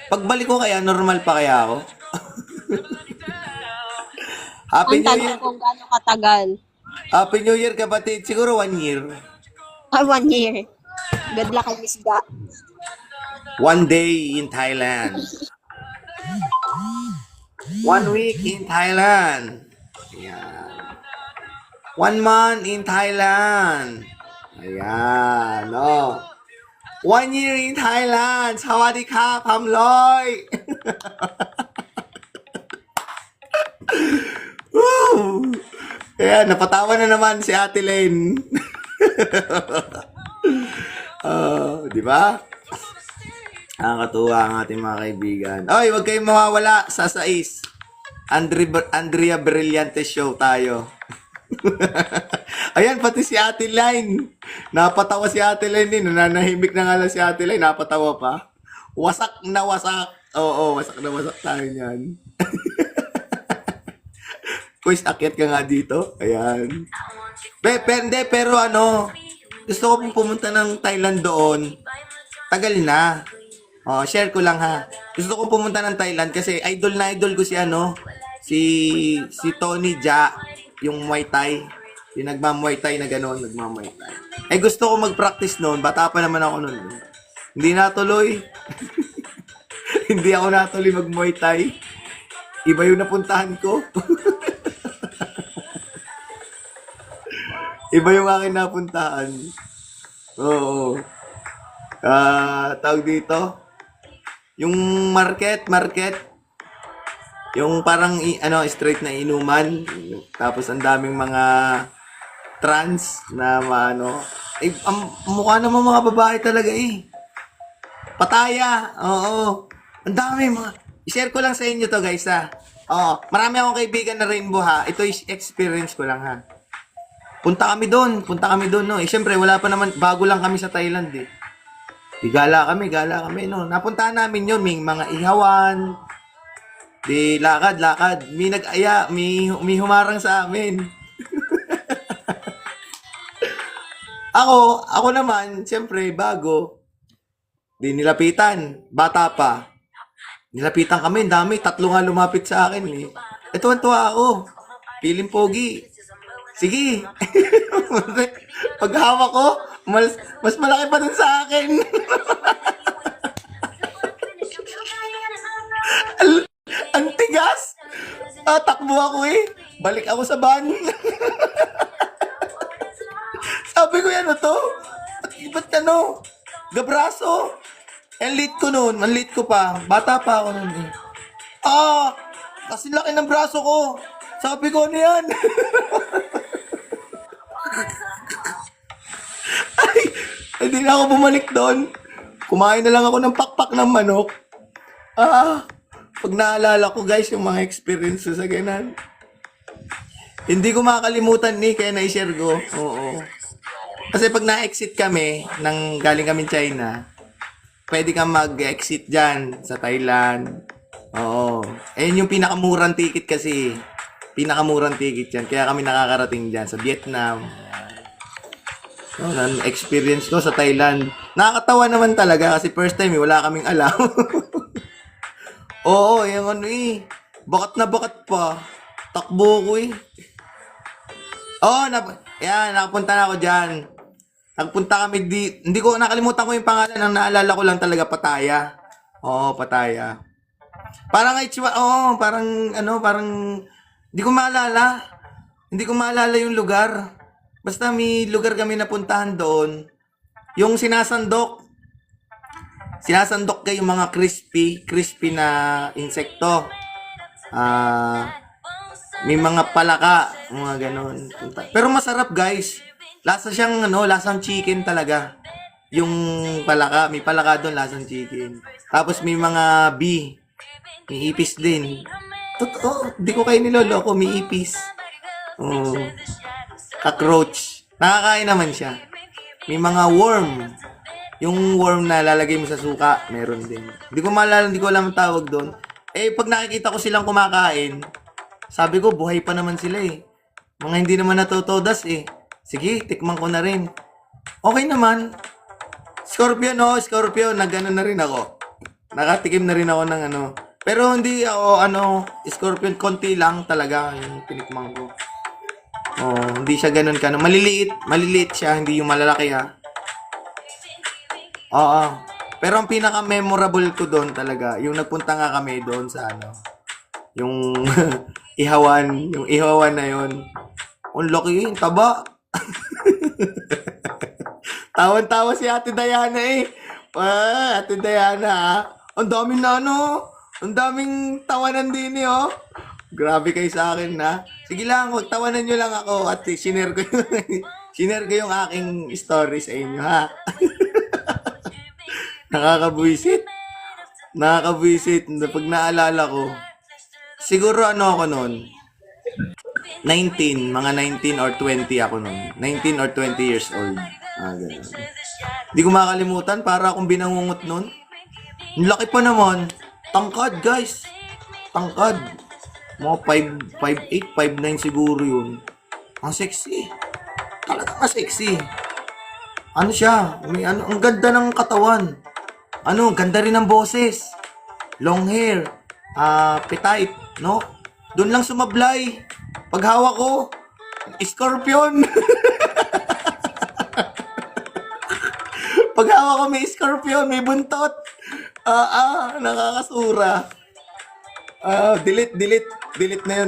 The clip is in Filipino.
Pagbalik ko kaya, normal pa kaya ako? Happy Ang New tanong Year! kung gaano katagal. Happy New Year, kapatid. Siguro 1 year. Ah, 1 year. Good luck kay Miss Ga. One day in Thailand. 1 week in Thailand. Ayan. 1 month in Thailand. Ayan, no. 1 year in Thailand. Sawadee ka, Pamloy. Woo! Ayan, napatawa na naman si Ate Lane. Di ba? Nakakatuwa ang ating mga kaibigan. Oy, huwag kayong mawawala sa 6. Andrea Brillante Show tayo. Ayan, pati si Ate Line. Napatawa si Ate Line din. Nananahimik na nga lang si Ate Line. Napatawa pa. Wasak na wasak. Oo, wasak na wasak tayo niyan. Quiz, akyat ka nga dito. Ayan. Pero ano, gusto ko pong pumunta ng Thailand doon. Tagal na. Oh, share ko lang ha. Gusto ko pumunta ng Thailand kasi idol na idol ko si ano, si Tony Jaa, yung Muay Thai. Yung nagma-Muay Thai na gano'n, nagma-Muay Thai. Eh gusto ko mag-practice noon, bata pa naman ako noon. Hindi natuloy. Hindi ako natuloy mag-Muay Thai. Iba yung napuntahan ko. Iba yung akin napuntahan. Oo. Tawag dito. Yung market, yung parang ano, straight na inuman. Tapos ang daming mga trans na ano. Eh, ang mukha naman mga babae talaga eh. Pataya. Oo. Ang dami mga. I-share ko lang sa inyo to guys ha. Oo. Marami akong kaibigan na rainbow ha. Ito is experience ko lang ha. Punta kami doon no. Eh syempre wala pa naman, bago lang kami sa Thailand eh. Di gala kami no. Napuntahan namin yun, may mga ihawan. Di lakad. May nag-aya, may humarang sa amin. Ako naman, syempre bago. Di nilapitan, bata pa. Nilapitan kami, dami, 3 nga lumapit sa akin eh. Ito ang tuwa ako. Piling pogi. Sige. Pag hawak ko, mas malaki pa dun sa akin. Ang tigas. Takbo ako eh. Balik ako sa van. Sabi ko yan, ano to? Ba't ano? Gabraso. Ang late ko noon. Ang late ko pa. Bata pa ako noon eh. Kasi laki ng braso ko. Sabi ko, ano yan? Ay, hindi na ako bumalik doon. Kumain na lang ako ng pakpak ng manok. Pag naalala ko guys, yung mga experiences sa ganan. Hindi ko makakalimutan ni, kaya na-share ko. Oo. Kasi pag na-exit kami, galing kami China, pwede kang mag-exit dyan sa Thailand. Oo. Ayun yung pinakamurang ticket kasi. Pinakamurang ticket yan. Kaya kami nakakarating dyan sa Vietnam. Experience ko sa Thailand. Nakakatawa naman talaga kasi first time wala kaming alam. Oo, yung ano eh. Bakat na bakat pa. Takbo ko eh. Oo, yan, nakapunta na ako dyan. Nagpunta kami hindi ko nakalimutan ko yung pangalan. Ang naalala ko lang talaga, Pattaya. Oo, Pattaya. Parang parang hindi ko maalala. Hindi ko maalala yung lugar. Basta may lugar kami napuntahan doon. Yung sinasandok kayo mga crispy na insekto. May mga palaka, mga ganon. Pero masarap guys. Lasa siyang lasang chicken talaga. Yung palaka, may palaka doon, lasang chicken. Tapos may mga bee. May ipis din. Totoo, di ko kayo niloloko, may ipis. Oh. Cockroach. Nakakain naman siya. May mga worm. Yung worm na lalagay mo sa suka, meron din. Hindi ko maalala, hindi ko alam ang tawag doon. Eh, pag nakikita ko silang kumakain, sabi ko, buhay pa naman sila eh. Mga hindi naman natutodas eh. Sige, tikman ko na rin. Okay naman. Scorpion, Scorpion. Nagano na rin ako. Nakatikim na rin ako ng ano. Pero hindi ako Scorpion, konti lang talaga yung tinikman ko. Oh, hindi siya ganun ka. Maliliit siya, hindi yung malalaki ha. Oo. Pero ang pinaka-memorable ko doon talaga, yung nagpunta nga kami doon sa yung yung ihawan na yun. Ang laki, ang taba. Tawan-tawa si Ate Diana eh. Ate Diana ah. Ang daming ang daming tawanan din eh oh. Grabe kayo sa akin na. Sige lang, magtawanan nyo lang ako at sinare ko yung aking story sa inyo ha. Nakakabuisit. Pag naalala ko. Siguro ako noon. 19, mga 19 or 20 ako noon. 19 or 20 years old. Ganun. Hindi ko makalimutan, para akong binangungot noon. Ang laki pa naman. Tangkad, guys. Tangkad. Mga 5'8", 5'9" siguro yun. Ang sexy. Talagang sexy. Ano siya? Ang ganda ng katawan. Ang ganda rin ng boses. Long hair. Petite, no? Doon lang sumablay. Pag hawak ko, Scorpion. Pag hawak ko may Scorpion, may buntot. Nakakasura. Delete na yun.